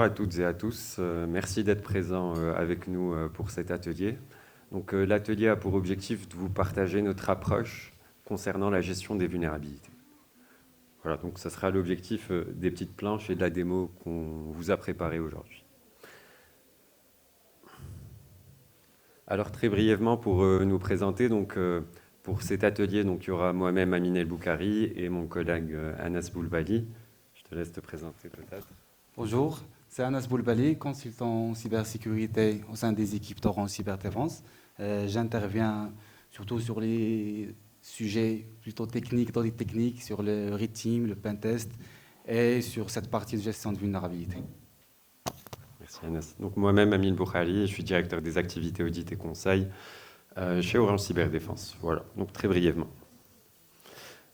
bonjour à toutes et à tous. Merci d'être présents avec nous pour cet atelier. Donc, l'atelier a pour objectif de vous partager notre approche concernant la gestion des vulnérabilités. Voilà, donc ça sera l'objectif des petites planches et de la démo qu'on vous a préparée aujourd'hui. Alors très brièvement pour nous présenter, donc, pour cet atelier, donc, il y aura moi-même Amine El Boukari et mon collègue Anas Boulbali. Je te laisse te présenter peut-être. Bonjour, c'est Anas Boulbali, consultant en cybersécurité au sein des équipes d'Orange Cyberdéfense. J'interviens surtout sur les sujets plutôt techniques, d'audit technique, sur le Red Team, le pentest et sur cette partie de gestion de vulnérabilité. Merci Anas. Donc moi-même, Amine Boukhari, je suis directeur des activités audit et conseil chez Orange Cyberdéfense. Voilà, donc très brièvement.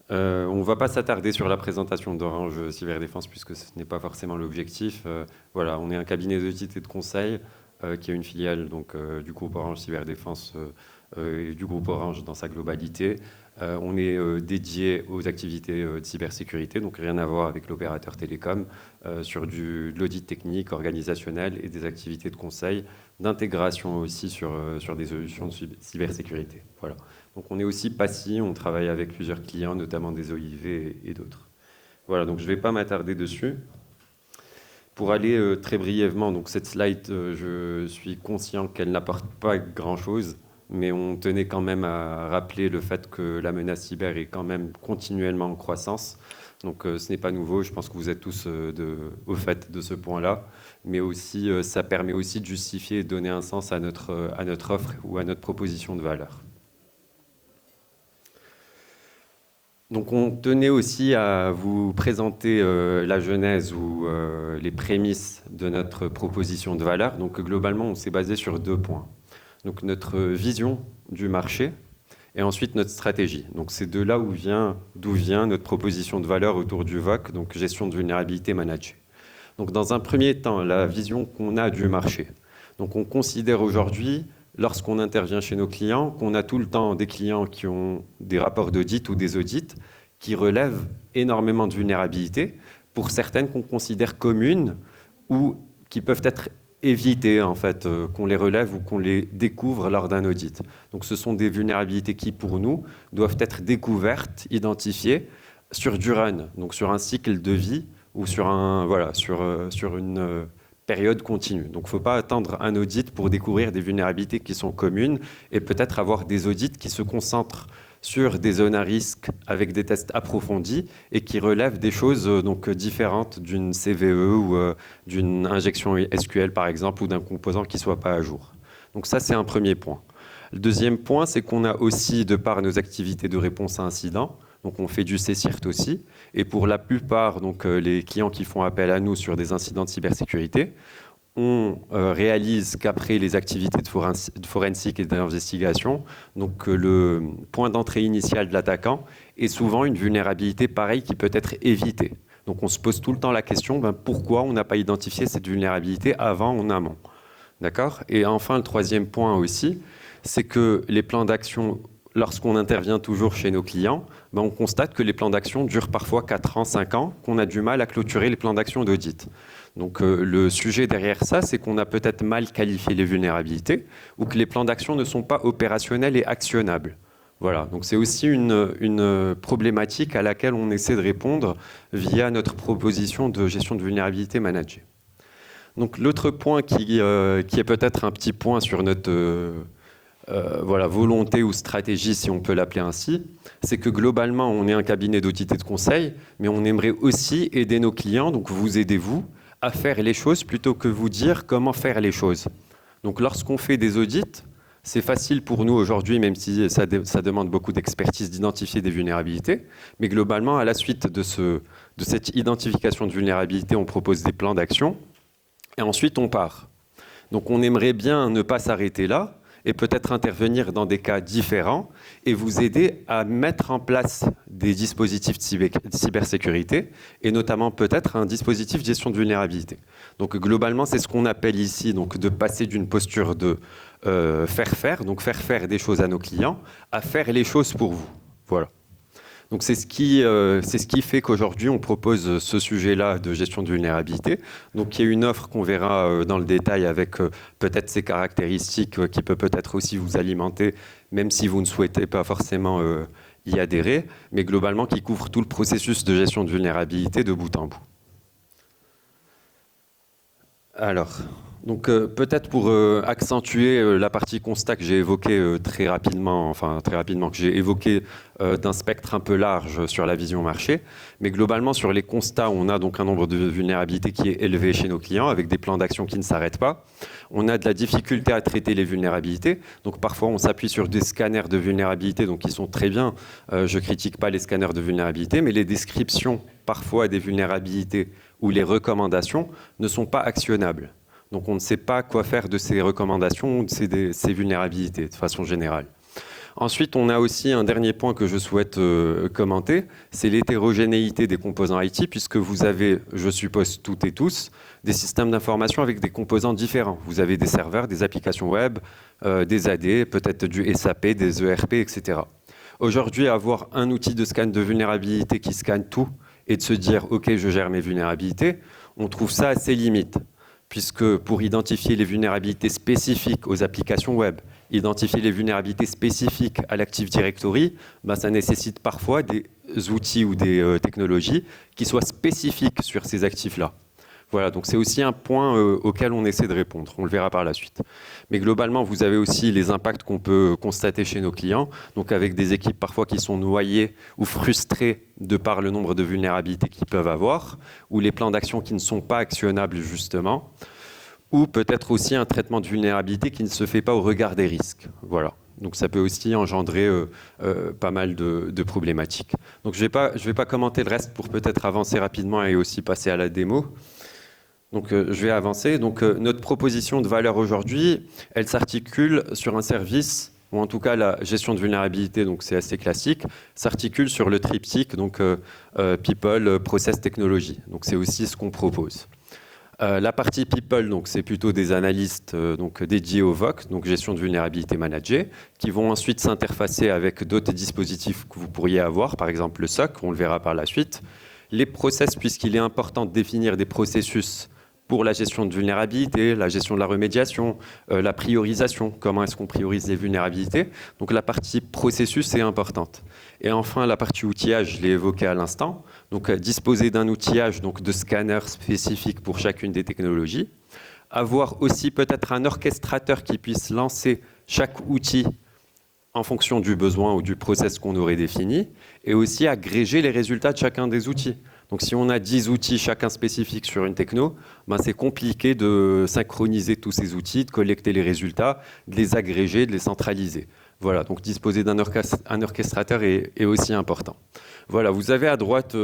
On ne va pas s'attarder sur la présentation d'Orange Cyberdéfense puisque ce n'est pas forcément l'objectif. Voilà, on est un cabinet d'audit et de conseil qui est une filiale donc, du groupe Orange Cyberdéfense et du groupe Orange dans sa globalité. On est dédié aux activités de cybersécurité, donc rien à voir avec l'opérateur télécom, sur de l'audit technique, organisationnel et des activités de conseil, d'intégration aussi sur des solutions de cybersécurité. Voilà. Donc on est aussi PASSI, on travaille avec plusieurs clients, notamment des OIV et d'autres. Voilà, donc je ne vais pas m'attarder dessus. Pour aller très brièvement, donc cette slide, je suis conscient qu'elle n'apporte pas grand-chose, mais on tenait quand même à rappeler le fait que la menace cyber est quand même continuellement en croissance. Donc ce n'est pas nouveau, je pense que vous êtes tous au fait de ce point-là, mais aussi ça permet aussi de justifier et de donner un sens à notre offre ou à notre proposition de valeur. Donc on tenait aussi à vous présenter la genèse ou les prémices de notre proposition de valeur. Donc globalement, on s'est basé sur 2 points. Donc notre vision du marché et ensuite notre stratégie. Donc c'est de là d'où vient notre proposition de valeur autour du VOC, donc gestion de vulnérabilité managée. Donc dans un premier temps, la vision qu'on a du marché. Donc on considère aujourd'hui, lorsqu'on intervient chez nos clients, qu'on a tout le temps des clients qui ont des rapports d'audit ou des audits qui relèvent énormément de vulnérabilités, pour certaines qu'on considère communes ou qui peuvent être évitées, en fait, qu'on les relève ou qu'on les découvre lors d'un audit. Donc ce sont des vulnérabilités qui, pour nous, doivent être découvertes, identifiées sur du run, donc sur un cycle de vie ou sur une période continue. Donc il ne faut pas attendre un audit pour découvrir des vulnérabilités qui sont communes et peut-être avoir des audits qui se concentrent sur des zones à risque avec des tests approfondis et qui relèvent des choses donc différentes d'une CVE ou d'une injection SQL par exemple ou d'un composant qui ne soit pas à jour. Donc ça c'est un premier point. Le deuxième point, c'est qu'on a aussi, de par nos activités de réponse à incidents, donc on fait du CSIRT aussi, et pour la plupart, donc, les clients qui font appel à nous sur des incidents de cybersécurité, on réalise qu'après les activités de forensique et d'investigation, donc le point d'entrée initial de l'attaquant est souvent une vulnérabilité pareille qui peut être évitée. Donc on se pose tout le temps la question, pourquoi on n'a pas identifié cette vulnérabilité avant, en amont. D'accord ? Et enfin, le troisième point aussi, c'est que les plans d'action, lorsqu'on intervient toujours chez nos clients, on constate que les plans d'action durent parfois 4 ans, 5 ans, qu'on a du mal à clôturer les plans d'action d'audit. Donc le sujet derrière ça, c'est qu'on a peut-être mal qualifié les vulnérabilités ou que les plans d'action ne sont pas opérationnels et actionnables. Voilà, donc c'est aussi une problématique à laquelle on essaie de répondre via notre proposition de gestion de vulnérabilité managée. Donc l'autre point qui est peut-être un petit point sur notre volonté ou stratégie, si on peut l'appeler ainsi, c'est que globalement, on est un cabinet d'audit et de conseil, mais on aimerait aussi aider nos clients, donc vous aidez-vous, à faire les choses plutôt que vous dire comment faire les choses. Donc lorsqu'on fait des audits, c'est facile pour nous aujourd'hui, même si ça demande beaucoup d'expertise, d'identifier des vulnérabilités, mais globalement, à la suite de cette identification de vulnérabilité, on propose des plans d'action, et ensuite on part. Donc on aimerait bien ne pas s'arrêter là, et peut-être intervenir dans des cas différents et vous aider à mettre en place des dispositifs de cybersécurité et notamment peut-être un dispositif de gestion de vulnérabilité. Donc globalement, c'est ce qu'on appelle ici donc, de passer d'une posture de faire faire des choses à nos clients à faire les choses pour vous. Voilà. Donc c'est ce qui fait qu'aujourd'hui on propose ce sujet-là de gestion de vulnérabilité. Donc il y a une offre qu'on verra dans le détail avec peut-être ses caractéristiques qui peut peut-être aussi vous alimenter, même si vous ne souhaitez pas forcément y adhérer, mais globalement qui couvre tout le processus de gestion de vulnérabilité de bout en bout. Alors, donc peut-être pour accentuer la partie constat que j'ai évoquée très rapidement, que j'ai évoqué d'un spectre un peu large sur la vision marché, mais globalement sur les constats, on a donc un nombre de vulnérabilités qui est élevé chez nos clients avec des plans d'action qui ne s'arrêtent pas. On a de la difficulté à traiter les vulnérabilités, donc parfois on s'appuie sur des scanners de vulnérabilité, donc qui sont très bien. Je critique pas les scanners de vulnérabilité, mais les descriptions parfois des vulnérabilités ou les recommandations ne sont pas actionnables. Donc on ne sait pas quoi faire de ces recommandations ou de ces vulnérabilités de façon générale. Ensuite, on a aussi un dernier point que je souhaite commenter, c'est l'hétérogénéité des composants IT, puisque vous avez, je suppose toutes et tous, des systèmes d'information avec des composants différents. Vous avez des serveurs, des applications web, des AD, peut-être du SAP, des ERP, etc. Aujourd'hui, avoir un outil de scan de vulnérabilité qui scanne tout et de se dire « Ok, je gère mes vulnérabilités », on trouve ça assez limite, puisque pour identifier les vulnérabilités spécifiques aux applications web, identifier les vulnérabilités spécifiques à l'Active Directory, ça nécessite parfois des outils ou des technologies qui soient spécifiques sur ces actifs-là. Voilà, donc c'est aussi un point auquel on essaie de répondre, on le verra par la suite. Mais globalement, vous avez aussi les impacts qu'on peut constater chez nos clients, donc avec des équipes parfois qui sont noyées ou frustrées de par le nombre de vulnérabilités qu'ils peuvent avoir, ou les plans d'action qui ne sont pas actionnables justement, ou peut-être aussi un traitement de vulnérabilité qui ne se fait pas au regard des risques. Voilà. Donc ça peut aussi engendrer pas mal de problématiques. Donc je vais pas commenter le reste pour peut-être avancer rapidement et aussi passer à la démo. Donc je vais avancer. Donc notre proposition de valeur aujourd'hui, elle s'articule sur un service, ou en tout cas la gestion de vulnérabilité, donc c'est assez classique, s'articule sur le triptyque, donc People, Process, Technology. Donc c'est aussi ce qu'on propose. La partie People, donc c'est plutôt des analystes donc dédiés au VOC, donc gestion de vulnérabilité managée, qui vont ensuite s'interfacer avec d'autres dispositifs que vous pourriez avoir, par exemple le SOC, on le verra par la suite. Les process, puisqu'il est important de définir des processus pour la gestion de vulnérabilité, la gestion de la remédiation, la priorisation, comment est-ce qu'on priorise les vulnérabilités. Donc la partie processus est importante. Et enfin, la partie outillage, je l'ai évoqué à l'instant. Donc disposer d'un outillage, donc de scanners spécifiques pour chacune des technologies. Avoir aussi peut-être un orchestrateur qui puisse lancer chaque outil en fonction du besoin ou du process qu'on aurait défini. Et aussi agréger les résultats de chacun des outils. Donc si on a 10 outils, chacun spécifique sur une techno, c'est compliqué de synchroniser tous ces outils, de collecter les résultats, de les agréger, de les centraliser. Voilà, donc disposer d'un orchestrateur est aussi important. Voilà, vous avez à droite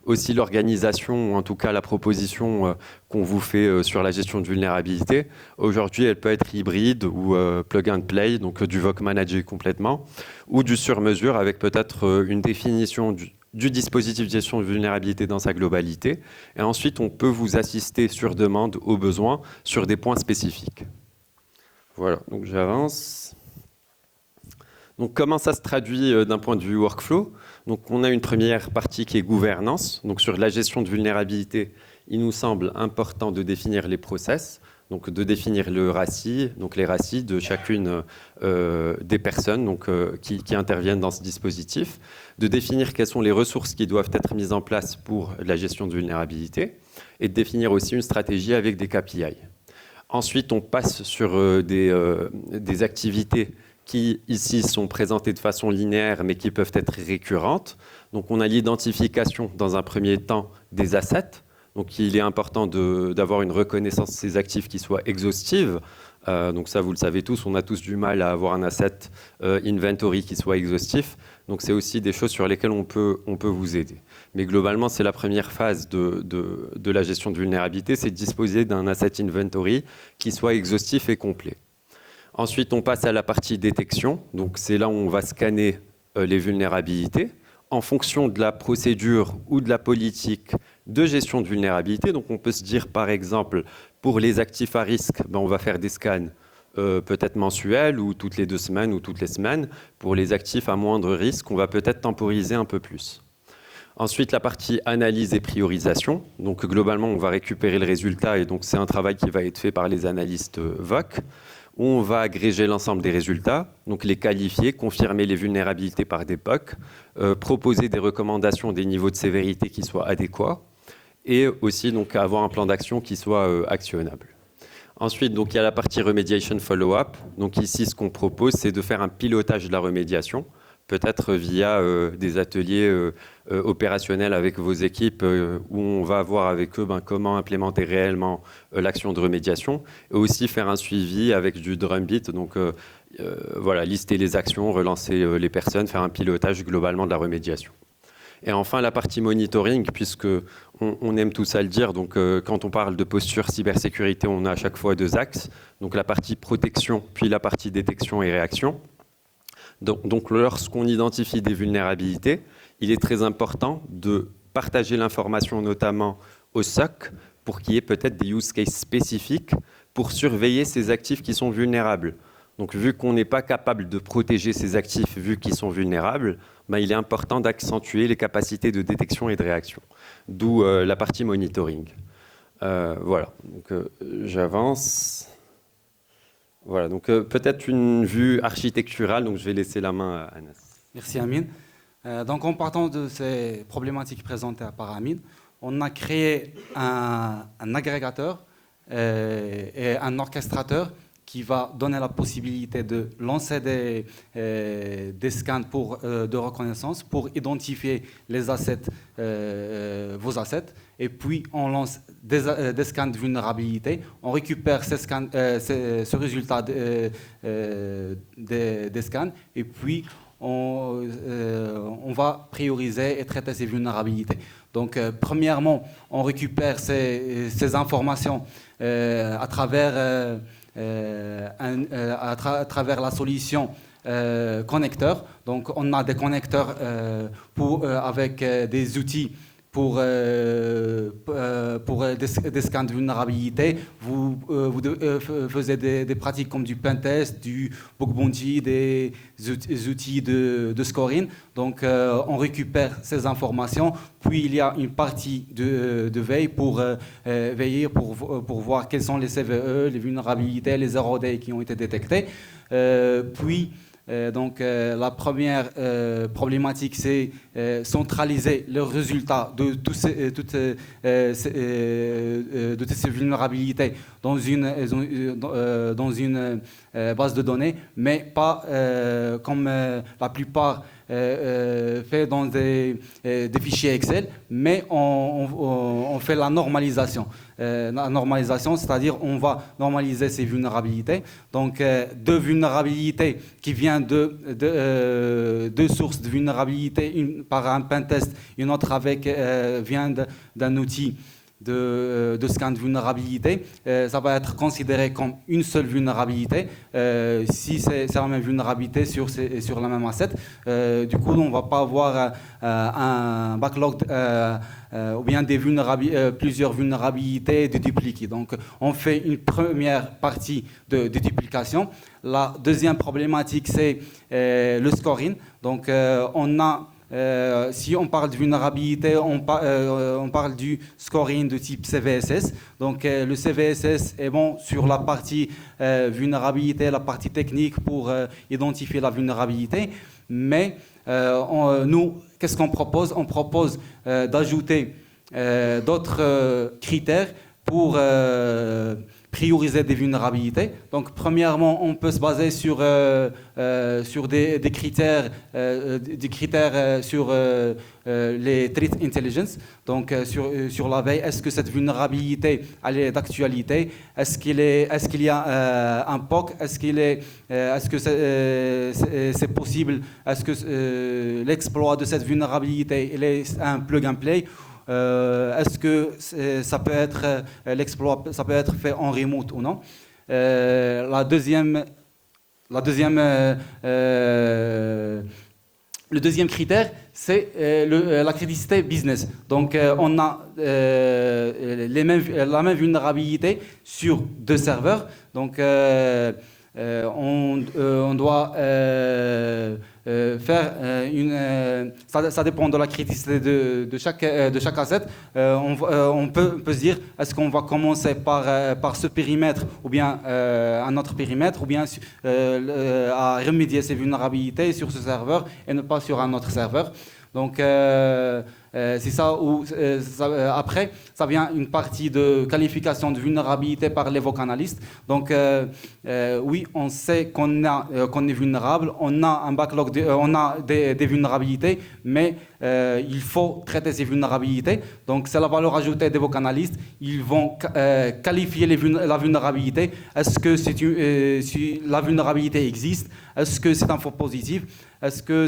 aussi l'organisation, ou en tout cas la proposition qu'on vous fait sur la gestion de vulnérabilité. Aujourd'hui, elle peut être hybride ou plug and play, donc du VOC managé complètement, ou du sur-mesure avec peut-être une définition du dispositif de gestion de vulnérabilité dans sa globalité. Et ensuite, on peut vous assister sur demande au besoin sur des points spécifiques. Voilà, donc j'avance. Donc comment ça se traduit d'un point de vue workflow? Donc on a une première partie qui est gouvernance. Donc sur la gestion de vulnérabilité, il nous semble important de définir les process. Donc de définir le RACI, donc les RACI de chacune des personnes donc, qui interviennent dans ce dispositif, de définir quelles sont les ressources qui doivent être mises en place pour la gestion de vulnérabilité et de définir aussi une stratégie avec des KPI. Ensuite, on passe sur des activités qui ici sont présentées de façon linéaire mais qui peuvent être récurrentes. Donc on a l'identification dans un premier temps des assets. Donc il est important d'avoir une reconnaissance de ces actifs qui soit exhaustive. Donc ça, vous le savez tous, on a tous du mal à avoir un asset inventory qui soit exhaustif. Donc c'est aussi des choses sur lesquelles on peut vous aider. Mais globalement, c'est la première phase de la gestion de vulnérabilité, c'est de disposer d'un asset inventory qui soit exhaustif et complet. Ensuite, on passe à la partie détection. Donc c'est là où on va scanner les vulnérabilités en fonction de la procédure ou de la politique de gestion de vulnérabilité. Donc on peut se dire par exemple, pour les actifs à risque, on va faire des scans peut-être mensuelle ou toutes les 2 semaines ou toutes les semaines. Pour les actifs à moindre risque, on va peut-être temporiser un peu plus. Ensuite, la partie analyse et priorisation. Donc, globalement, on va récupérer le résultat et donc c'est un travail qui va être fait par les analystes VOC. Où on va agréger l'ensemble des résultats, donc les qualifier, confirmer les vulnérabilités par des POC, proposer des recommandations des niveaux de sévérité qui soient adéquats et aussi donc avoir un plan d'action qui soit actionnable. Ensuite, donc, il y a la partie remediation follow-up. Donc ici, ce qu'on propose, c'est de faire un pilotage de la remédiation, peut-être via des ateliers opérationnels avec vos équipes où on va voir avec eux comment implémenter réellement l'action de remédiation et aussi faire un suivi avec du drumbeat. Donc voilà, lister les actions, relancer les personnes, faire un pilotage globalement de la remédiation. Et enfin, la partie monitoring, puisque on aime tout ça le dire, donc quand on parle de posture cybersécurité, on a à chaque fois 2 axes, donc la partie protection, puis la partie détection et réaction. Donc lorsqu'on identifie des vulnérabilités, il est très important de partager l'information notamment au SOC pour qu'il y ait peut-être des use cases spécifiques pour surveiller ces actifs qui sont vulnérables. Donc vu qu'on n'est pas capable de protéger ces actifs vu qu'ils sont vulnérables, il est important d'accentuer les capacités de détection et de réaction. D'où la partie monitoring. Voilà, donc j'avance. Voilà, donc peut-être une vue architecturale, donc je vais laisser la main à Anas. Merci Amine. Donc en partant de ces problématiques présentées par Amine, on a créé un agrégateur et un orchestrateur qui va donner la possibilité de lancer des scans de reconnaissance pour identifier les assets, vos assets, et puis on lance des scans de vulnérabilité, on récupère ce résultat des scans, et puis on va prioriser et traiter ces vulnérabilités. Donc, premièrement, on récupère ces informations à travers la solution connecteur. Donc, on a des connecteurs avec des outils pour des scans de vulnérabilité. Vous faisiez des pratiques comme du pentest, du bug bounty, des outils de scoring. Donc, on récupère ces informations. Puis, il y a une partie de veille pour veiller, pour voir quels sont les CVE, les vulnérabilités, les zero day qui ont été détectés. La première problématique, c'est centraliser le résultat de toutes ces vulnérabilités dans une base de données, mais pas comme la plupart fait dans des fichiers Excel, mais on fait la normalisation. La normalisation, c'est-à-dire on va normaliser ces vulnérabilités. Donc, 2 vulnérabilités qui viennent deux sources de vulnérabilité, une par un pentest, une autre vient d'un outil de scan de vulnérabilité, ça va être considéré comme une seule vulnérabilité si c'est la même vulnérabilité sur la même asset. Du coup, on ne va pas avoir un backlog ou bien plusieurs vulnérabilités de dupliquer. Donc, on fait une première partie de duplication. La deuxième problématique, c'est le scoring. Donc, si on parle de vulnérabilité, on parle du scoring de type CVSS. Donc, le CVSS est bon sur la partie vulnérabilité, la partie technique pour identifier la vulnérabilité. Mais nous, qu'est-ce qu'on propose? On propose d'ajouter d'autres critères pour prioriser des vulnérabilités. Donc, premièrement, on peut se baser sur des critères sur les threat intelligence. Donc, sur la veille, est-ce que cette vulnérabilité elle est d'actualité? Est-ce qu'il y a un POC? Est-ce que c'est possible? Est-ce que l'exploit de cette vulnérabilité est un plug and play? Est-ce que ça peut être l'exploit, ça peut être fait en remote ou non? Le deuxième critère, c'est la criticité business. Donc, on a la même vulnérabilité sur 2 serveurs. Donc, on doit faire ça dépend de la criticité de chaque asset. On peut se dire, est-ce qu'on va commencer par ce périmètre ou bien un autre périmètre, ou bien à remédier ces vulnérabilités sur ce serveur et ne pas sur un autre serveur. Donc, c'est ça où, après, ça vient une partie de qualification de vulnérabilité par les VOC analystes. Donc, oui, on sait qu'on est vulnérable, on a un backlog, on a des vulnérabilités, mais il faut traiter ces vulnérabilités. Donc, c'est la valeur ajoutée des VOC analystes. Ils vont qualifier la vulnérabilité. Est-ce que si la vulnérabilité existe? Est-ce que c'est un faux positif? Est-ce que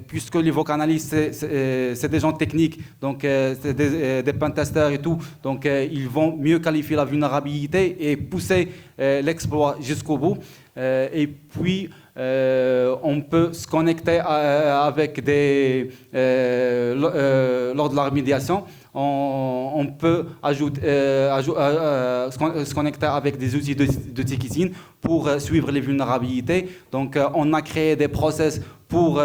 puisque les VOC analystes, c'est des gens techniques, donc c'est des pentesters et tout, donc ils vont mieux qualifier la vulnérabilité et pousser l'exploit jusqu'au bout. Et puis, on peut se connecter avec lors de la remédiation. On peut se connecter avec des outils de ticketing pour suivre les vulnérabilités. Donc, on a créé des process pour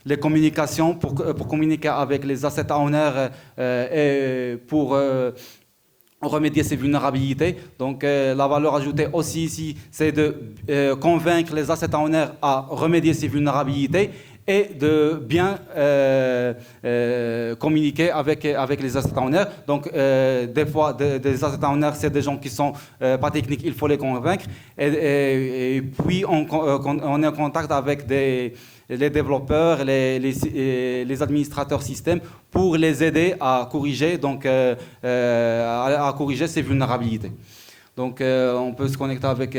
les communications, pour communiquer avec les asset owners et pour remédier ces vulnérabilités. Donc, la valeur ajoutée aussi ici, c'est de convaincre les asset owners à remédier ces vulnérabilités et de bien communiquer avec les asset owners. Donc, des fois, des asset owners, c'est des gens qui sont pas techniques, il faut les convaincre. Et puis, on est en contact avec les développeurs, les administrateurs système pour les aider à corriger, à corriger ces vulnérabilités. Donc, on peut se connecter avec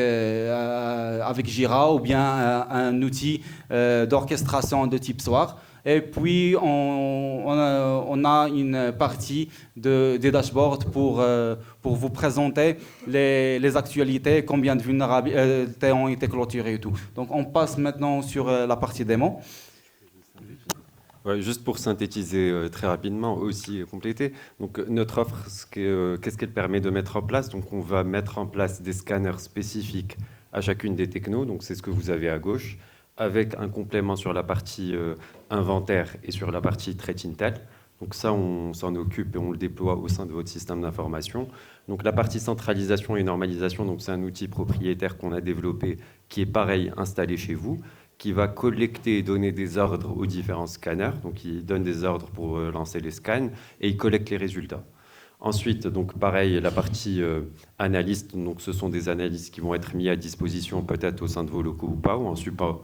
Jira ou bien un outil d'orchestration de type SOAR. Et puis, on a une partie des dashboards pour vous présenter les actualités, combien de vulnérabilités ont été clôturées et tout. Donc, on passe maintenant sur la partie démo. Ouais, juste pour synthétiser très rapidement, aussi compléter. Donc, notre offre, qu'est-ce qu'elle permet de mettre en place? Donc, on va mettre en place des scanners spécifiques à chacune des technos. Donc, c'est ce que vous avez à gauche, avec un complément sur la partie inventaire et sur la partie threat intel. Donc ça, on s'en occupe et on le déploie au sein de votre système d'information. Donc la partie centralisation et normalisation, donc c'est un outil propriétaire qu'on a développé qui est pareil installé chez vous, qui va collecter et donner des ordres aux différents scanners. Donc il donne des ordres pour lancer les scans et il collecte les résultats. Ensuite, donc pareil, la partie analyste, donc ce sont des analystes qui vont être mis à disposition peut-être au sein de vos locaux ou pas, ou en support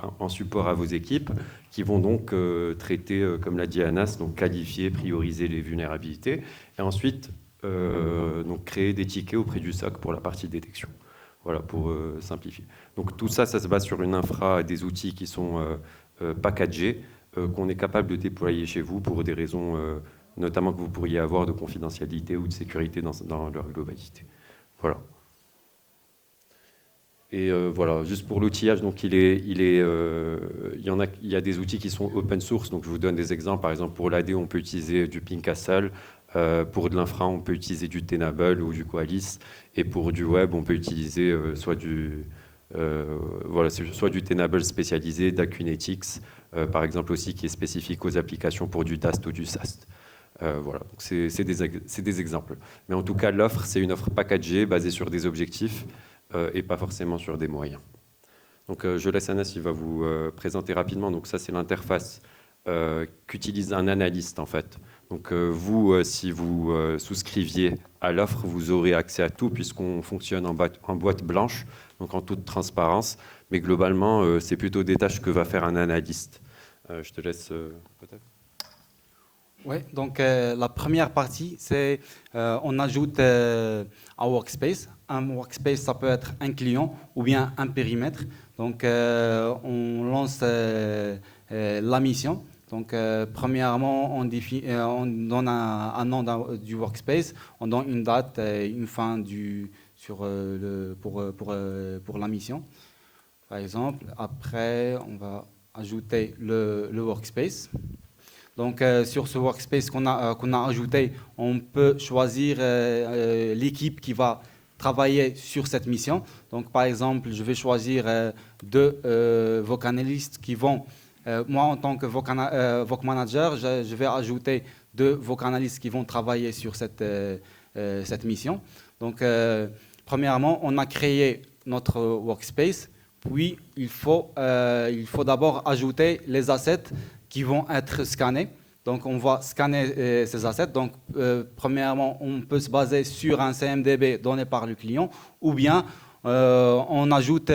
à vos équipes, qui vont donc traiter, comme l'a dit Anas, donc qualifier, prioriser les vulnérabilités, et ensuite donc créer des tickets auprès du SOC pour la partie détection. Voilà, pour simplifier. Donc tout ça, ça se base sur une infra, des outils qui sont packagés, qu'on est capable de déployer chez vous pour des raisons notamment que vous pourriez avoir de confidentialité ou de sécurité dans leur globalité. Voilà. Et voilà, juste pour l'outillage, donc il y a des outils qui sont open source, donc je vous donne des exemples. Par exemple, pour l'AD, on peut utiliser du Ping Castle. Pour de l'infra, on peut utiliser du Tenable ou du Qualys. Et pour du web, on peut utiliser soit du Tenable spécialisé, d'Akunetics, par exemple aussi, qui est spécifique aux applications pour du DAST ou du SAST. Voilà, donc c'est des exemples. Mais en tout cas, l'offre, c'est une offre packagée, basée sur des objectifs et pas forcément sur des moyens. Donc je laisse Anas, il va vous présenter rapidement. Donc ça, c'est l'interface qu'utilise un analyste, en fait. Donc vous, si vous souscriviez à l'offre, vous aurez accès à tout, puisqu'on fonctionne en boîte blanche, donc en toute transparence. Mais globalement, c'est plutôt des tâches que va faire un analyste. Je te laisse peut-être. Oui, donc la première partie, c'est on ajoute un workspace. Un workspace, ça peut être un client ou bien un périmètre. Donc on lance la mission. Donc premièrement, on donne un nom du workspace, on donne une date et une fin pour la mission. Par exemple, après, on va ajouter le workspace. Donc, sur ce workspace qu'on a ajouté, on peut choisir l'équipe qui va travailler sur cette mission. Donc, par exemple, je vais choisir deux VOC analystes qui vont, moi en tant que VOC manager, je vais ajouter deux VOC analystes qui vont travailler sur cette mission. Donc, premièrement, on a créé notre workspace, puis il faut d'abord ajouter les assets qui vont être scannés. Donc, on va scanner ces assets. Donc, premièrement, on peut se baser sur un CMDB donné par le client, ou bien on ajoute,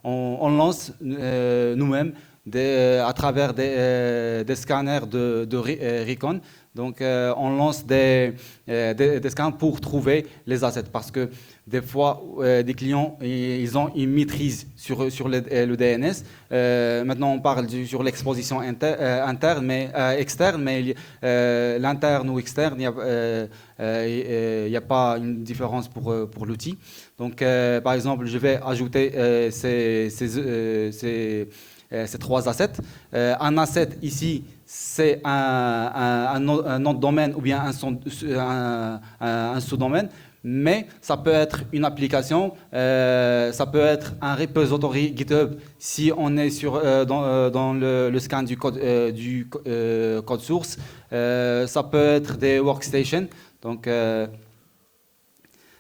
on lance nous-mêmes à travers des scanners de Recon. Donc, on lance des scans pour trouver les assets parce que des fois, des clients, ils ont une maîtrise sur le DNS. Maintenant, on parle sur l'exposition interne, mais externe, mais l'interne ou externe, il n'y a pas une différence pour l'outil. Donc, par exemple, je vais ajouter ces trois assets. Un asset ici, c'est un nom de domaine ou bien un sous-domaine, mais ça peut être une application, ça peut être un repository GitHub si on est dans le scan du code source. Ça peut être des workstations. Donc,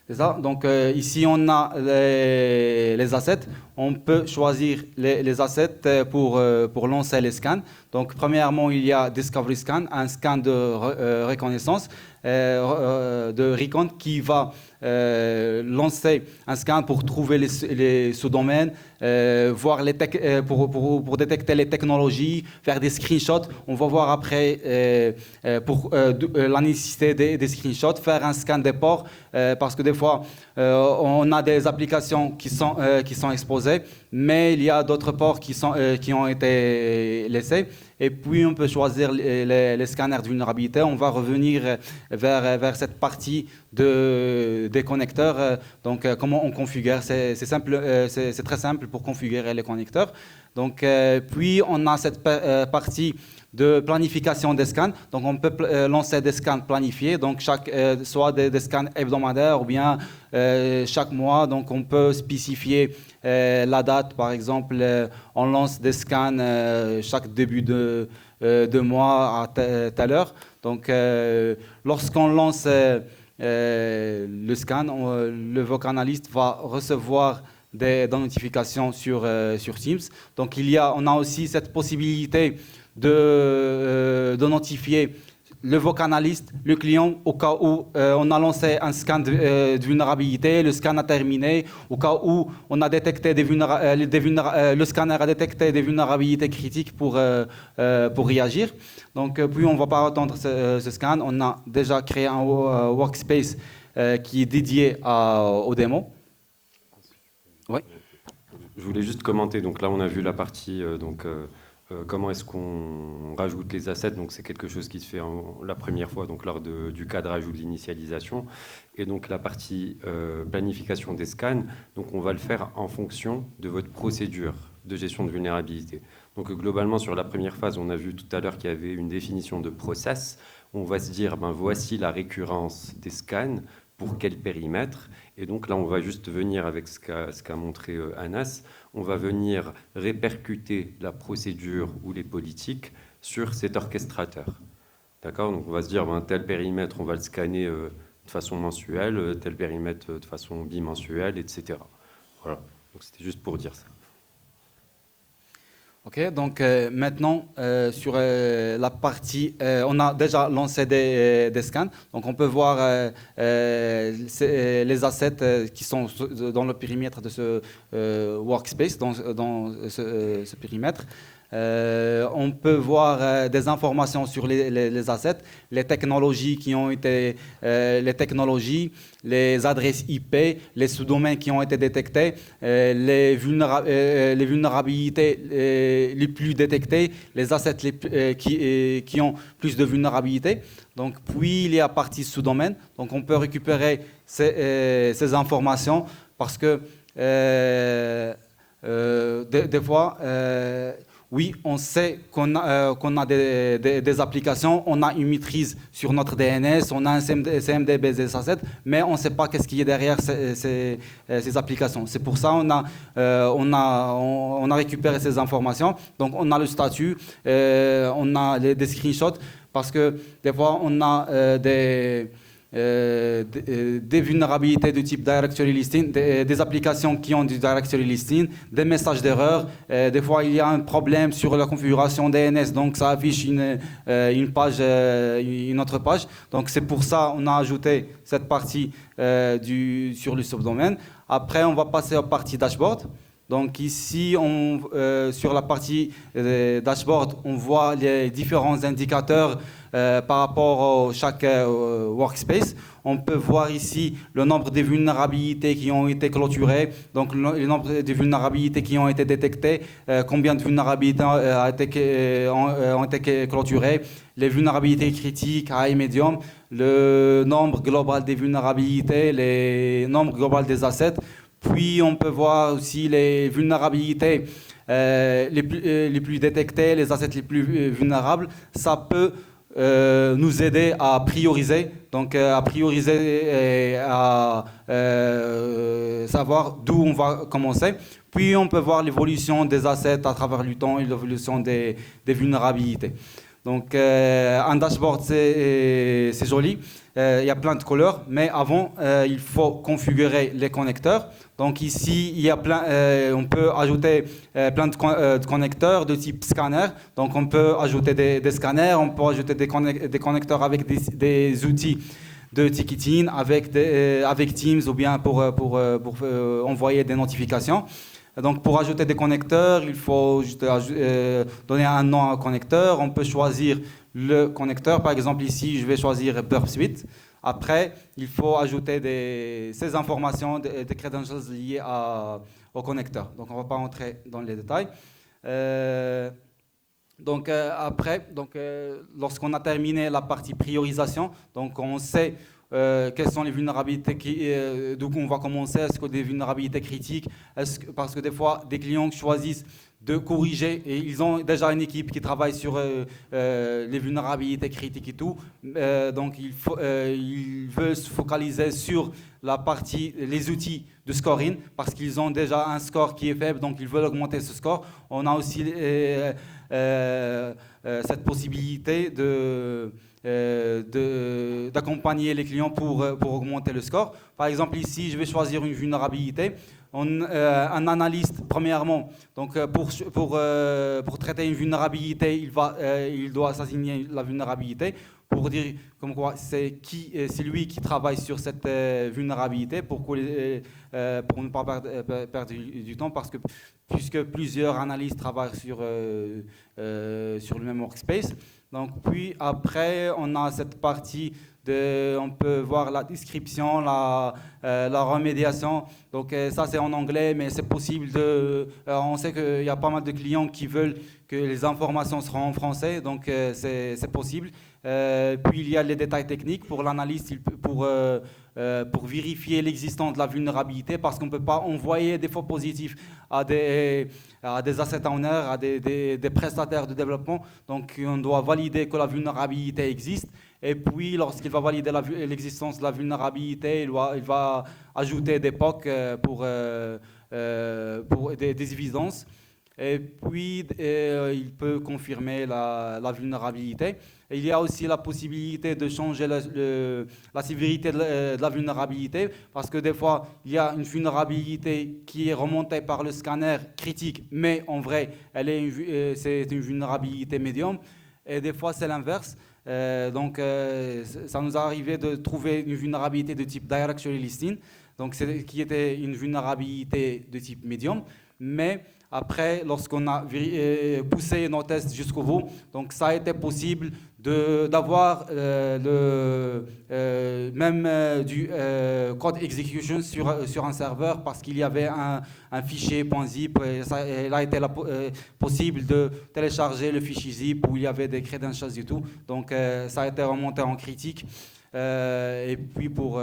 c'est ça. Donc ici, on a les assets. On peut choisir les assets pour lancer les scans. Donc, premièrement, il y a Discovery Scan, un scan de reconnaissance de Recon qui va lancer un scan pour trouver les sous-domaines, voir pour détecter les technologies, faire des screenshots. On va voir après pour la nécessité des screenshots, faire un scan des ports parce que des fois on a des applications qui sont exposées, mais il y a d'autres ports qui ont été laissés. Et puis, on peut choisir les scanners de vulnérabilité. On va revenir vers cette partie des connecteurs. Donc, comment on configure. C'est simple, c'est très simple pour configurer les connecteurs. Donc, puis, on a cette partie de planification des scans. Donc, on peut lancer des scans planifiés, donc soit des scans hebdomadaires ou bien chaque mois. Donc, on peut spécifier la date. Par exemple, on lance des scans chaque début de mois à telle heure. Donc, lorsqu'on lance le scan, le VOC analyste va recevoir des notifications sur Teams. Donc, on a aussi cette possibilité de notifier le VOC analyste, le client, au cas où on a lancé un scan de vulnérabilité, le scan a terminé, au cas où on a détecté le scanner a détecté des vulnérabilités critiques pour réagir. Donc, puis on ne va pas attendre ce scan. On a déjà créé un workspace qui est dédié aux démos. Oui. Je voulais juste commenter. Donc là, on a vu la partie comment est-ce qu'on rajoute les assets. Donc c'est quelque chose qui se fait la première fois, donc lors du cadrage ou de l'initialisation. Et donc la partie planification des scans, donc on va le faire en fonction de votre procédure de gestion de vulnérabilité. Donc globalement, sur la première phase, on a vu tout à l'heure qu'il y avait une définition de process. On va se dire, voici la récurrence des scans, pour quel périmètre. Et donc là, on va juste venir avec ce qu'a montré Anas, on va venir répercuter la procédure ou les politiques sur cet orchestrateur. D'accord ? Donc on va se dire, tel périmètre, on va le scanner de façon mensuelle, tel périmètre de façon bimensuelle, etc. Voilà. Donc c'était juste pour dire ça. Ok, donc maintenant sur la partie, on a déjà lancé des scans, donc on peut voir les assets qui sont dans le périmètre de ce workspace, dans ce périmètre. On peut voir des informations sur les assets, les technologies qui ont été, les adresses IP, les sous-domaines qui ont été détectés, les vulnérabilités les plus détectées, les assets qui ont plus de vulnérabilités. Donc, puis il y a partie sous-domaine. Donc, on peut récupérer ces informations parce que des fois, Oui, on sait qu'on a des applications, on a une maîtrise sur notre DNS, on a un CMD BZS7, mais on ne sait pas qu'est-ce qui est derrière ces applications. C'est pour ça qu'on a récupéré ces informations. Donc, on a le statut, on a des screenshots, parce que des fois, on a des vulnérabilités de type directory listing, des applications qui ont du directory listing, des messages d'erreur. Des fois, il y a un problème sur la configuration DNS, donc ça affiche une page, une autre page. Donc c'est pour ça qu'on a ajouté cette partie sur le subdomaine. Après, on va passer aux parties dashboard. Donc ici, sur la partie dashboard, on voit les différents indicateurs par rapport à chaque workspace. On peut voir ici le nombre de vulnérabilités qui ont été clôturées, donc le nombre de vulnérabilités qui ont été détectées, combien de vulnérabilités ont été clôturées, les vulnérabilités critiques, high, medium, le nombre global des vulnérabilités, le nombre global des assets. Puis on peut voir aussi les vulnérabilités les plus détectées, les assets les plus vulnérables. Ça peut nous aider à prioriser, donc à prioriser et à savoir d'où on va commencer. Puis on peut voir l'évolution des assets à travers le temps et l'évolution des vulnérabilités. Donc un dashboard c'est joli, il y a plein de couleurs, mais avant il faut configurer les connecteurs. Donc ici il y a on peut ajouter plein de connecteurs de type scanner. Donc on peut ajouter des scanners, on peut ajouter des connecteurs avec des outils de ticketing, avec Teams ou bien pour envoyer des notifications. Donc pour ajouter des connecteurs, il faut juste donner un nom à un connecteur. On peut choisir le connecteur. Par exemple ici, je vais choisir Burp Suite. Après, il faut ajouter ces informations, des credentials liées au connecteur. Donc on ne va pas entrer dans les détails. Après, lorsqu'on a terminé la partie priorisation, donc on sait quelles sont les vulnérabilités d'où on va commencer. Est-ce que des vulnérabilités critiques, parce que des fois des clients choisissent de corriger et ils ont déjà une équipe qui travaille sur les vulnérabilités critiques et tout, donc ils veulent se focaliser sur la partie, les outils de scoring, parce qu'ils ont déjà un score qui est faible, donc ils veulent augmenter ce score. On a aussi cette possibilité d'accompagner les clients pour augmenter le score. Par exemple, ici, je vais choisir une vulnérabilité. Un analyste, premièrement, donc pour traiter une vulnérabilité, il doit s'assigner la vulnérabilité pour dire comme quoi c'est lui qui travaille sur cette vulnérabilité pour ne pas perdre du temps, parce que puisque plusieurs analystes travaillent sur le même workspace. Donc puis après on a cette partie on peut voir la description, la remédiation. Donc ça c'est en anglais, mais c'est possible on sait qu'il y a pas mal de clients qui veulent que les informations seront en français, donc c'est possible. Puis il y a les détails techniques pour l'analyste, pour vérifier l'existence de la vulnérabilité, parce qu'on ne peut pas envoyer des faux positifs à des asset owners, à des prestataires de développement. Donc on doit valider que la vulnérabilité existe. Et puis, lorsqu'il va valider l'existence de la vulnérabilité, il va ajouter des POC pour des évidences. Et puis, il peut confirmer la vulnérabilité. Et il y a aussi la possibilité de changer la sévérité de la vulnérabilité, parce que des fois, il y a une vulnérabilité qui est remontée par le scanner critique, mais en vrai, c'est une vulnérabilité médium. Et des fois, c'est l'inverse. Donc, ça nous est arrivé de trouver une vulnérabilité de type directory listing, donc qui était une vulnérabilité de type medium, mais après, lorsqu'on a poussé nos tests jusqu'au bout, donc ça a été possible d'avoir du code execution sur un serveur, parce qu'il y avait un fichier .zip, et il a été possible de télécharger le fichier zip où il y avait des credentials et tout. Donc ça a été remonté en critique, et puis pour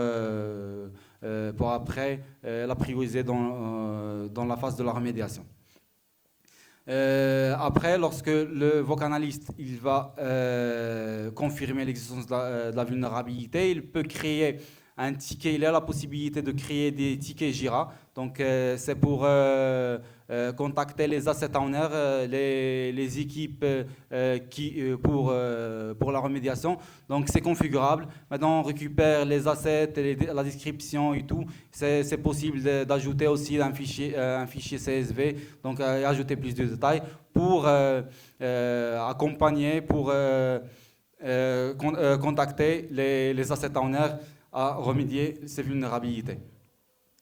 après la prioriser dans la phase de la remédiation. Après, lorsque le VOC analyste il va confirmer l'existence de la vulnérabilité, il peut créer un ticket. Il a la possibilité de créer des tickets Jira. Donc, c'est pour contacter les asset owners, les équipes pour la remédiation. Donc, c'est configurable. Maintenant, on récupère les assets, la description et tout. C'est possible d'ajouter aussi un fichier CSV, donc ajouter plus de détails pour accompagner, pour contacter les asset owners à remédier ces vulnérabilités.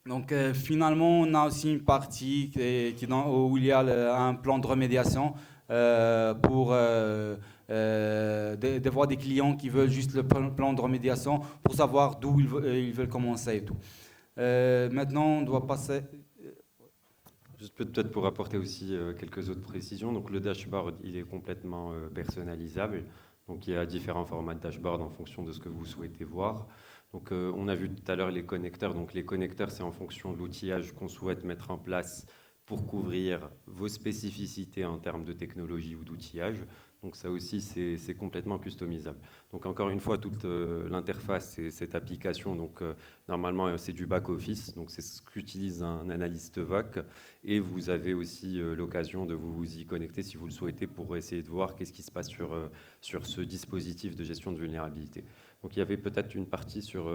Donc finalement, on a aussi une partie où il y a un plan de remédiation pour des fois des clients qui veulent juste le plan de remédiation pour savoir d'où ils veulent commencer et tout. Maintenant, on doit passer... Juste peut-être pour apporter aussi quelques autres précisions. Donc le dashboard, il est complètement personnalisable. Donc il y a différents formats de dashboard en fonction de ce que vous souhaitez voir. Donc, on a vu tout à l'heure les connecteurs. Donc, les connecteurs, c'est en fonction de l'outillage qu'on souhaite mettre en place pour couvrir vos spécificités en termes de technologie ou d'outillage. Donc, ça aussi, c'est complètement customisable. Donc, encore une fois, toute l'interface, c'est cette application. Donc, normalement, c'est du back-office. Donc, c'est ce qu'utilise un analyste VOC. Et vous avez aussi l'occasion de vous y connecter si vous le souhaitez pour essayer de voir qu'est-ce qui se passe sur ce dispositif de gestion de vulnérabilité. Donc il y avait peut-être une partie sur,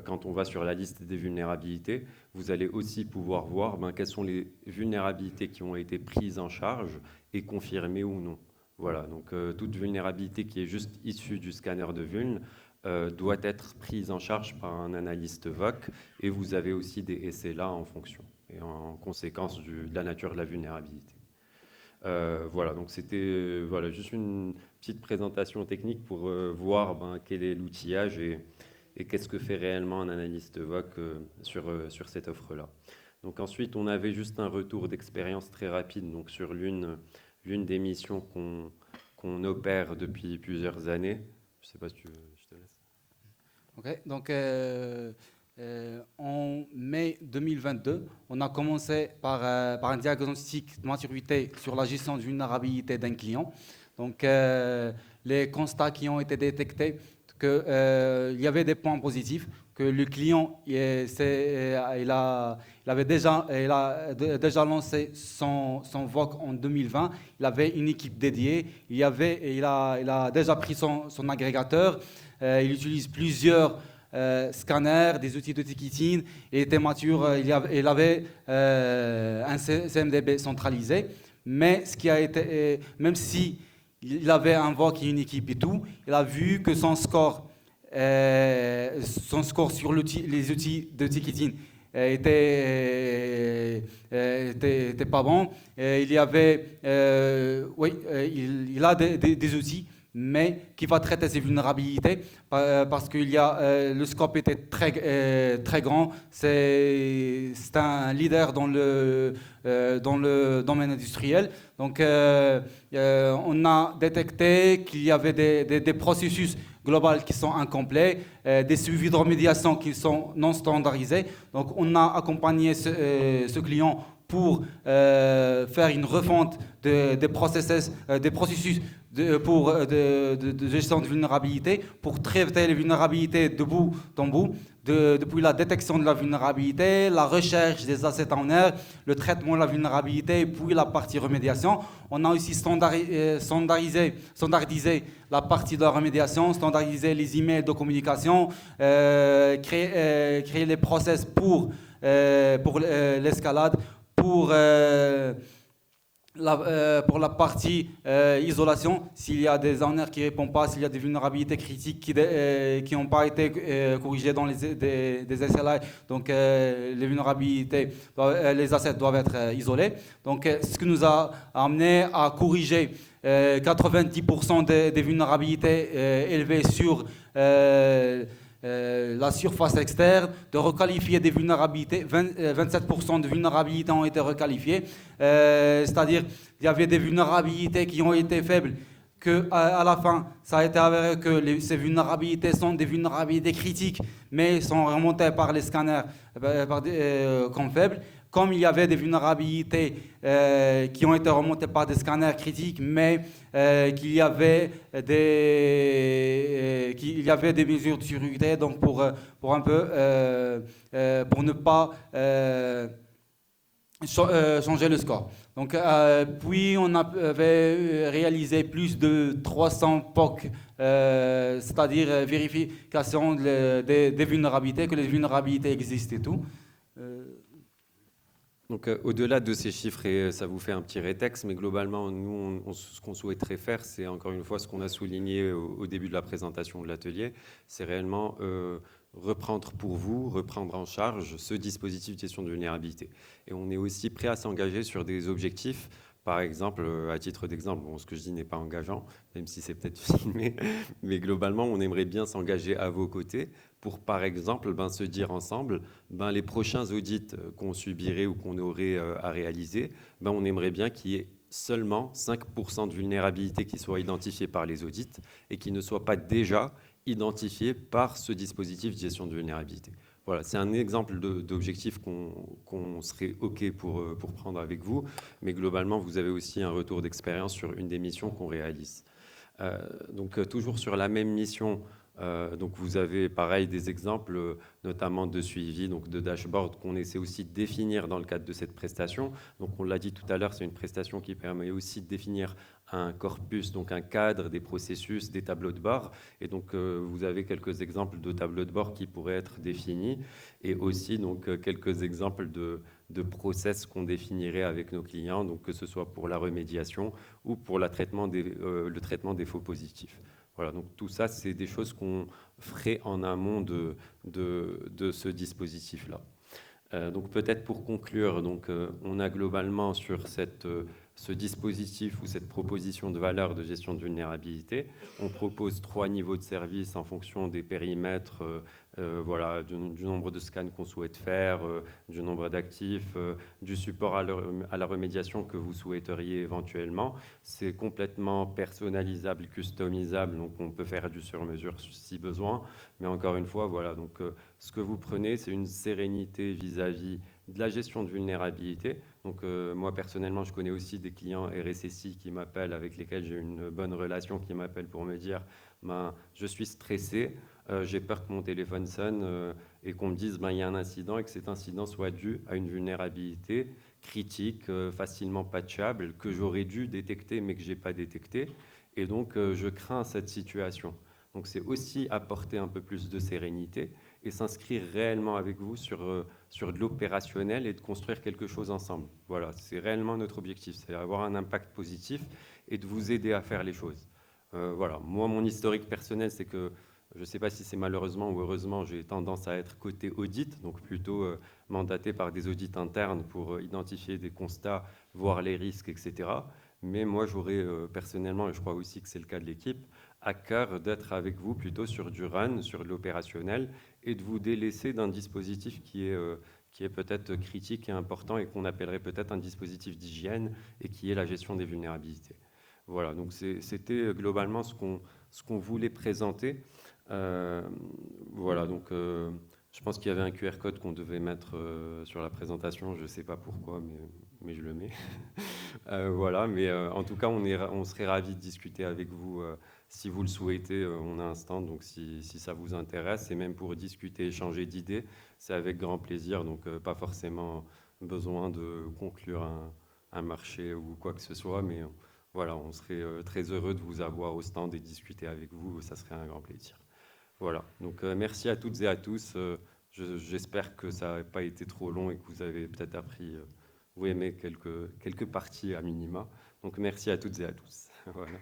quand on va sur la liste des vulnérabilités, vous allez aussi pouvoir voir quelles sont les vulnérabilités qui ont été prises en charge et confirmées ou non. Voilà, donc toute vulnérabilité qui est juste issue du scanner de vuln doit être prise en charge par un analyste VOC, et vous avez aussi des SLA en fonction et en conséquence de la nature de la vulnérabilité. Voilà, donc c'était juste une petite présentation technique pour voir quel est l'outillage et qu'est-ce que fait réellement un analyste VOC sur cette offre-là. Donc ensuite, on avait juste un retour d'expérience très rapide donc sur l'une des missions qu'on opère depuis plusieurs années. Je ne sais pas si tu veux, je te laisse. Ok, donc en mai 2022, on a commencé par un diagnostic de maturité sur la gestion de vulnérabilité d'un client. Donc, les constats qui ont été détectés, qu'il y avait des points positifs, que le client il a déjà lancé son VOC en 2020, il avait une équipe dédiée, il a déjà pris son agrégateur, il utilise plusieurs scanners, des outils de ticketing, et était mature, il avait un CMDB centralisé, mais ce qui a été, même si il avait un VOC et une équipe et tout, il a vu que son score sur les outils de ticketing était pas bon. Il y avait, il a des outils, mais qui va traiter ces vulnérabilités parce qu'il y a le scope était très grand. C'est un leader dans le domaine industriel. Donc, on a détecté qu'il y avait des processus globaux qui sont incomplets, des suivis de remédiation qui sont non standardisés. Donc, on a accompagné ce client pour faire une refonte des processus de gestion de vulnérabilité, pour traiter les vulnérabilités de bout en bout, depuis la détection de la vulnérabilité, la recherche des assets owners, le traitement de la vulnérabilité, puis la partie remédiation. On a aussi standardisé la partie de la remédiation, standardisé les emails de communication, créer les process pour l'escalade, pour la partie isolation, s'il y a des owners qui ne répondent pas, s'il y a des vulnérabilités critiques qui n'ont pas été corrigées dans des SLA, donc les vulnérabilités, les assets doivent être isolés. Donc ce qui nous a amené à corriger 90% des vulnérabilités élevées sur la surface externe, de requalifier des vulnérabilités. 27% de vulnérabilités ont été requalifiées, c'est-à-dire qu'il y avait des vulnérabilités qui ont été faibles, qu'à la fin, ça a été avéré que ces vulnérabilités sont des vulnérabilités critiques, mais sont remontées par les scanners comme faibles. comme il y avait des vulnérabilités qui ont été remontées par des scanners critiques, mais qu'il y avait des mesures de sécurité, donc pour un peu pour ne pas changer le score. Donc, puis on avait réalisé plus de 300 POC, c'est-à-dire vérification des vulnérabilités, que les vulnérabilités existent et tout. Donc, au-delà de ces chiffres, et ça vous fait un petit rétexte, mais globalement, nous, ce qu'on souhaiterait faire, c'est encore une fois ce qu'on a souligné au début de la présentation de l'atelier, c'est réellement reprendre pour vous, reprendre en charge ce dispositif de gestion de vulnérabilité. Et on est aussi prêt à s'engager sur des objectifs. Par exemple, à titre d'exemple, bon, ce que je dis n'est pas engageant, même si c'est peut-être filmé, mais globalement, on aimerait bien s'engager à vos côtés pour, par exemple, se dire ensemble, les prochains audits qu'on subirait ou qu'on aurait à réaliser, on aimerait bien qu'il y ait seulement 5% de vulnérabilité qui soient identifiées par les audits et qui ne soient pas déjà identifiées par ce dispositif de gestion de vulnérabilité. Voilà, c'est un exemple d'objectif qu'on serait OK pour prendre avec vous, mais globalement, vous avez aussi un retour d'expérience sur une des missions qu'on réalise. Donc, toujours sur la même mission, donc vous avez pareil des exemples, notamment de suivi, donc de dashboard qu'on essaie aussi de définir dans le cadre de cette prestation. Donc on l'a dit tout à l'heure, c'est une prestation qui permet aussi de définir un corpus, donc un cadre, des processus, des tableaux de bord. Et donc vous avez quelques exemples de tableaux de bord qui pourraient être définis, et aussi donc quelques exemples de process qu'on définirait avec nos clients, donc que ce soit pour la remédiation ou pour le traitement des faux positifs. Voilà, donc tout ça, c'est des choses qu'on ferait en amont de ce dispositif-là. Donc peut-être pour conclure, donc, on a globalement sur ce dispositif ou cette proposition de valeur de gestion de vulnérabilité, on propose 3 niveaux de service en fonction des périmètres, voilà, du nombre de scans qu'on souhaite faire, du nombre d'actifs, du support à la remédiation que vous souhaiteriez éventuellement. C'est complètement personnalisable, customisable, donc on peut faire du sur-mesure si besoin. Mais encore une fois, voilà, donc ce que vous prenez, c'est une sérénité vis-à-vis de la gestion de vulnérabilité. Donc moi personnellement, je connais aussi des clients RSSI qui m'appellent, avec lesquels j'ai une bonne relation, qui m'appellent pour me dire je suis stressé, j'ai peur que mon téléphone sonne et qu'on me dise il y a un incident et que cet incident soit dû à une vulnérabilité critique, facilement patchable, que j'aurais dû détecter mais que je n'ai pas détecté. Et donc je crains cette situation. Donc c'est aussi apporter un peu plus de sérénité et s'inscrire réellement avec vous sur de l'opérationnel et de construire quelque chose ensemble. Voilà, c'est réellement notre objectif, c'est avoir un impact positif et de vous aider à faire les choses. Voilà, moi, mon historique personnel, c'est que, je ne sais pas si c'est malheureusement ou heureusement, j'ai tendance à être côté audit, donc plutôt mandaté par des audits internes pour identifier des constats, voir les risques, etc. Mais moi, j'aurais personnellement, et je crois aussi que c'est le cas de l'équipe, à cœur d'être avec vous plutôt sur du run, sur de l'opérationnel, et de vous délaisser d'un dispositif qui est peut-être critique et important et qu'on appellerait peut-être un dispositif d'hygiène et qui est la gestion des vulnérabilités. Voilà, donc c'était globalement ce qu'on voulait présenter. Voilà, donc je pense qu'il y avait un QR code qu'on devait mettre sur la présentation, je ne sais pas pourquoi, mais je le mets. Voilà, mais en tout cas, on serait ravis de discuter avec vous si vous le souhaitez. On a un stand, donc si ça vous intéresse, et même pour discuter, échanger d'idées, c'est avec grand plaisir, donc pas forcément besoin de conclure un marché ou quoi que ce soit, mais voilà, on serait très heureux de vous avoir au stand et discuter avec vous, ça serait un grand plaisir. Voilà, donc merci à toutes et à tous. J'espère que ça n'a pas été trop long et que vous avez peut-être appris, vous aimez quelques parties à minima. Donc merci à toutes et à tous. Voilà.